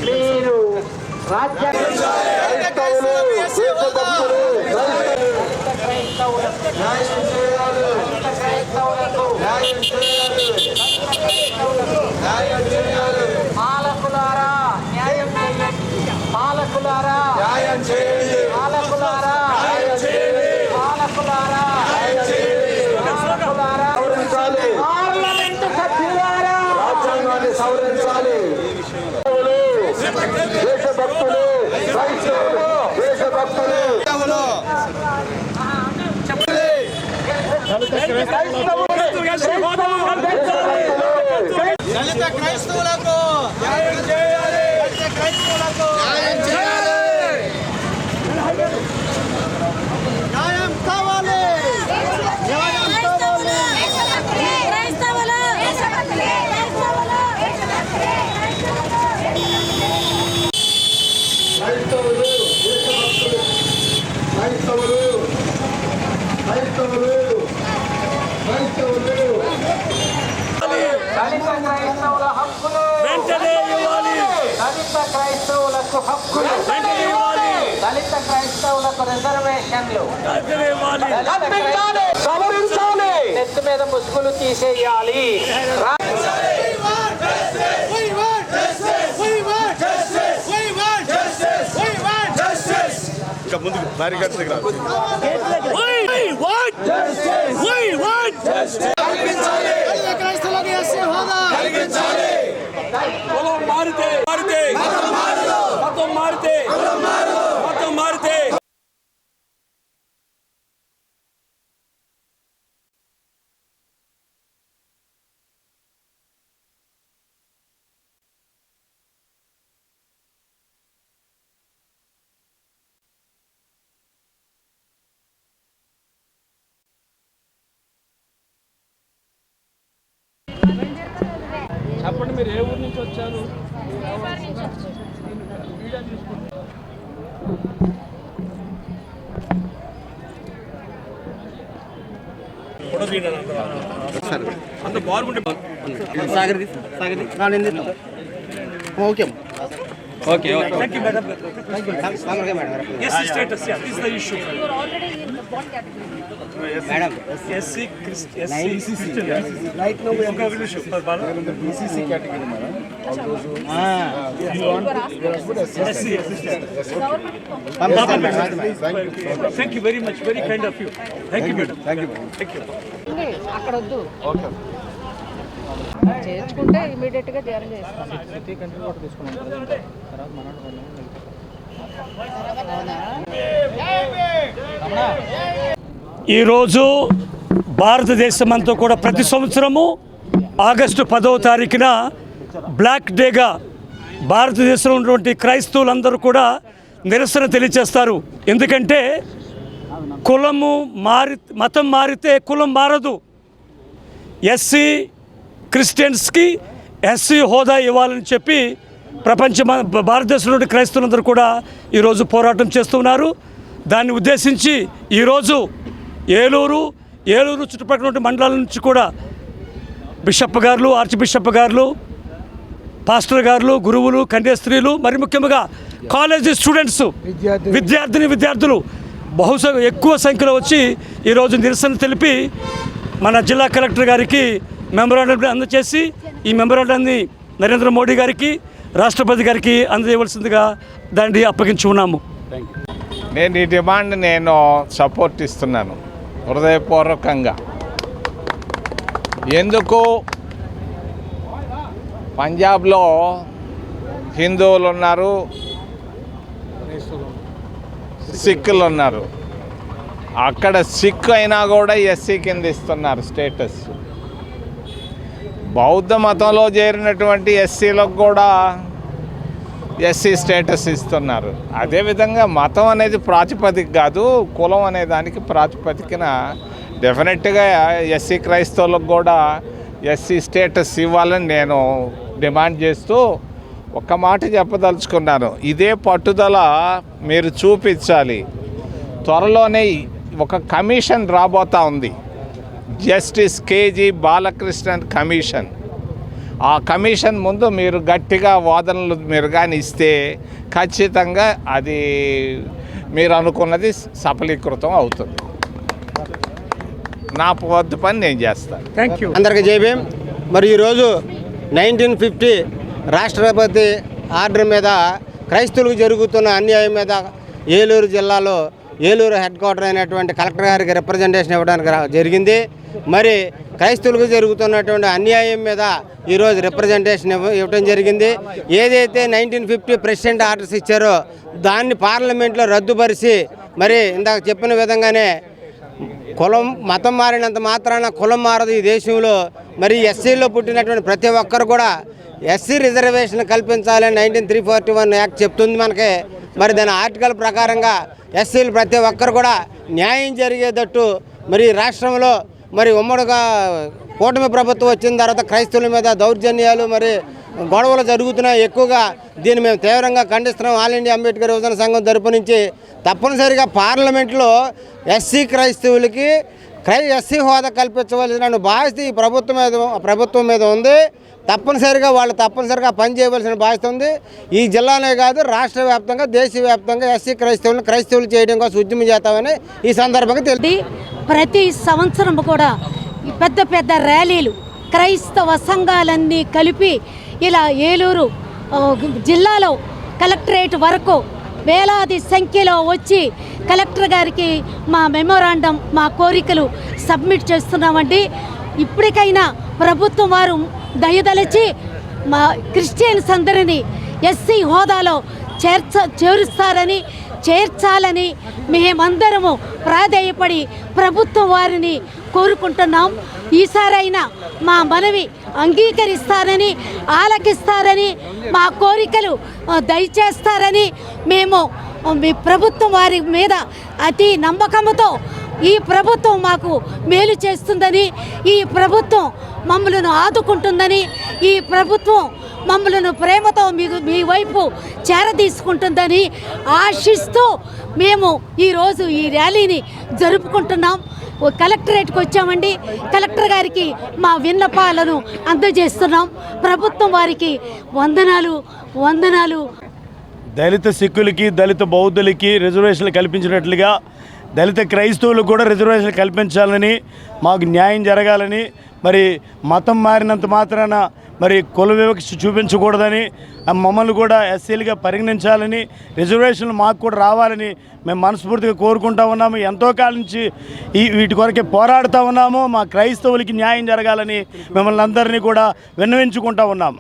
మీరు పాలకులారా న్యాయం చేయండి, పాలకులారా న్యాయం చేయండి, పాలకులారా న్యాయం చేయండి, పాలకులారా న్యాయం చేయండి, పాలకులారా సవరించాలి, పార్లమెంటు సభ్యులారా రాజ్యాంగాన్ని సవరించాలి. దేశభక్తులు క్రైస్తవులు, దేశభక్తులు దళిత క్రైస్తవులకు న్యాయం చేయాలి, దళిత క్రైస్తవులకు న్యాయం చేయాలి, న్యాయం కావాలి, న్యాయం కావాలి. క్రైస్తవులు క్రైస్తవులు క్రైస్తవులు క్రైస్తవులు దళిత క్రైస్తవుల హక్కులు వెంటనే ఇవ్వాలి, దళిత క్రైస్తవులకు హక్కులు వెంటనే ఇవ్వాలి, దళిత క్రైస్తవులకు రిజర్వేషన్లు సవరించాలి, నెత్తి మీద ముసుగులు తీసేయాలి. ముందుకు బారికేడ్స్ దగ్గర క్రైస్తవులకు ఎస్సీ హోదా కలిగించాలి. కులం మారితే మతం మారితే చెప్పండి, మీరు ఏ ఊరు నుంచి వచ్చారు? అంత బాగుంటే okay Okay. Thank you, madam. Thank you, madam. Yes, status. Yeah, this is the issue. You are already in the bond category. Madam, SC Christian. right now we are issue. BCC category, madam. All those who You are asking. SC. Thank Thank you very much. Very kind of you. Thank you, madam. you, madam. Thank you. అక్కడ వద్దు, Okay. చేర్చుకుంటే immediate గా join చేస్తాం. ఈరోజు భారతదేశమంతా కూడా ప్రతి సంవత్సరము August 10వ తారీఖున బ్లాక్ డేగా భారతదేశంలో ఉన్నటువంటి క్రైస్తవులందరూ కూడా నిరసన తెలియజేస్తారు. ఎందుకంటే మతం మారితే కులం మారదు. ఎస్సీ క్రిస్టియన్స్కి ఎస్సీ హోదా ఇవ్వాలని చెప్పి భారతదేశంలోని క్రైస్తవులందరూ కూడా ఈరోజు పోరాటం చేస్తున్నారు. దాన్ని ఉద్దేశించి ఈరోజు ఏలూరు చుట్టుపక్కల మండలాల నుంచి కూడా బిషప్ గారు, ఆర్చ్ బిషప్ గారు, పాస్టర్ గారు, గురువులు, కన్యాస్త్రీలు, మరి ముఖ్యంగా కాలేజీ స్టూడెంట్స్, విద్యార్థులు బహుశా ఎక్కువ సంఖ్యలో వచ్చి ఈరోజు నిరసన తెలిపి మన జిల్లా కలెక్టర్ గారికి మెమరాండం అందజేసి ఈ మెమరాండాన్ని నరేంద్ర మోడీ గారికి, రాష్ట్రపతి గారికి అందజేయవలసిందిగా దాన్ని అప్పగించి ఉన్నాము. నేను ఈ డిమాండ్ సపోర్ట్ ఇస్తున్నాను హృదయపూర్వకంగా. ఎందుకు పంజాబ్లో హిందువులు ఉన్నారు, సిక్కులు ఉన్నారు. అక్కడ సిక్ అయినా కూడా ఎస్సీ కింద ఇస్తున్నారు స్టేటస్. బౌద్ధ మతంలో చేరినటువంటి ఎస్సీలకు కూడా ఎస్సీ స్టేటస్ ఇస్తున్నారు. అదేవిధంగా మతం అనేది ప్రాతిపదిక కాదు, కులం అనే దానికి ప్రాతిపదికన డెఫినెట్గా ఎస్సీ క్రైస్తవులకు కూడా ఎస్సీ స్టేటస్ ఇవ్వాలని నేను డిమాండ్ చేస్తూ ఒక్క మాట చెప్పదలుచుకున్నాను. ఇదే పట్టుదల మీరు చూపించాలి. త్వరలోనే ఒక కమిషన్ రాబోతూ ఉంది, జస్టిస్ కేజీ బాలకృష్ణన్ కమిషన్. ఆ కమిషన్ ముందు మీరు గట్టిగా వాదనలు మీరు కానీ ఇస్తే ఖచ్చితంగా అది మీరు అనుకున్నది సఫలీకృతం అవుతుంది. నా పొద్దు పని నేను చేస్తాను. Thank you. అందరికీ జై భీమ్. మరి ఈరోజు 1950 రాష్ట్రపతి ఆర్డర్ మీద క్రైస్తవులకు జరుగుతున్న అన్యాయం మీద ఏలూరు జిల్లాలో ఏలూరు హెడ్ క్వార్టర్ అయినటువంటి కలెక్టర్ గారికి రిప్రజెంటేషన్ ఇవ్వడానికి జరిగింది. మరి క్రైస్తవులకు జరుగుతున్నటువంటి అన్యాయం మీద ఈరోజు రిప్రజెంటేషన్ ఇవ్వడం జరిగింది. ఏదైతే 1950 ప్రెసిడెంట్ ఆర్డర్స్ ఇచ్చారో దాన్ని పార్లమెంట్లో రద్దుపరిచి మరి ఇందాక చెప్పిన విధంగానే కులం మతం మారినంత మాత్రాన కులం మారదు ఈ దేశంలో. మరి ఎస్సీలో పుట్టినటువంటి ప్రతి ఒక్కరు కూడా ఎస్సీ రిజర్వేషన్ కల్పించాలని 1941 యాక్ట్ చెప్తుంది మనకి. మరి దాని ఆర్టికల్ ప్రకారంగా ఎస్సీలు ప్రతి ఒక్కరు కూడా న్యాయం జరిగేటట్టు మరి రాష్ట్రంలో మరి ఉమ్మడిగా కూటమి ప్రభుత్వం వచ్చిన తర్వాత క్రైస్తవుల మీద దౌర్జన్యాలు మరి గొడవలు జరుగుతున్నాయి ఎక్కువగా. దీన్ని మేము తీవ్రంగా ఖండిస్తున్నాం. ఆల్ ఇండియా అంబేద్కర్ యువజన సంఘం తరపు నుంచి తప్పనిసరిగా పార్లమెంట్లో ఎస్సీ క్రైస్తవులకి ఎస్సీ హోదా కల్పించవలసిన బాధ్యత ఈ ప్రభుత్వం మీద ఉంది. తప్పనిసరిగా వాళ్ళు పని చేయవలసిన బాధ్యత ఉంది. ఈ జిల్లానే కాదు రాష్ట్ర వ్యాప్తంగా దేశవ్యాప్తంగా ఎస్సీ క్రైస్తవులు చేయడం కోసం ఉద్యమం చేస్తామని ఈ సందర్భంగా తెలియదు. ప్రతి సంవత్సరం కూడా పెద్ద పెద్ద ర్యాలీలు క్రైస్తవ సంఘాలన్నీ కలిపి ఇలా ఏలూరు జిల్లాలో కలెక్టరేట్ వరకు వేలాది సంఖ్యలో వచ్చి కలెక్టర్ గారికి మా మెమోరాండం మా కోరికలు సబ్మిట్ చేస్తున్నామండి. ఇప్పటికైనా ప్రభుత్వం వారు దయదలచి మా క్రిస్టియన్స్ అందరినీ ఎస్సీ హోదాలో చేర్చాలని మేమందరము ప్రాధేయపడి ప్రభుత్వం వారిని కోరుకుంటున్నాం. ఈసారైనా మా మనవి అంగీకరిస్తారని ఆలకిస్తారని మా కోరికలు దయచేస్తారని మేము ప్రభుత్వం వారి మీద అతి నమ్మకంతో ఈ ప్రభుత్వం మాకు మేలు చేస్తుందని, ఈ ప్రభుత్వం మమ్మలను ఆదుకుంటుందని, ఈ ప్రభుత్వం మమ్మలను ప్రేమతో మీ వైపు చేరదీసుకుంటుందని ఆశిస్తూ మేము ఈరోజు ఈ ర్యాలీని జరుపుకుంటున్నాం. కలెక్టరేట్కి వచ్చామండి. కలెక్టర్ గారికి మా విన్నపాలను అందజేస్తున్నాం. ప్రభుత్వం వారికి వందనాలు. దళిత సిక్కులకి దళిత బౌద్ధులకి రిజర్వేషన్లు కల్పించినట్లుగా దళిత క్రైస్తవులకు కూడా రిజర్వేషన్లు కల్పించాలని, మాకు న్యాయం జరగాలని, మరి మతం మారినంత మాత్రాన మరి కుల వివక్ష చూపించకూడదని, మమ్మల్ని కూడా ఎస్సీలుగా పరిగణించాలని, రిజర్వేషన్లు మాకు కూడా రావాలని మేము మనస్ఫూర్తిగా కోరుకుంటా ఉన్నాము. ఎంతో కాలం నుంచి వీటి కొరకే పోరాడుతూ ఉన్నాము. మా క్రైస్తవులకి న్యాయం జరగాలని మిమ్మల్ని అందరినీ కూడా విన్నవించుకుంటా ఉన్నాము.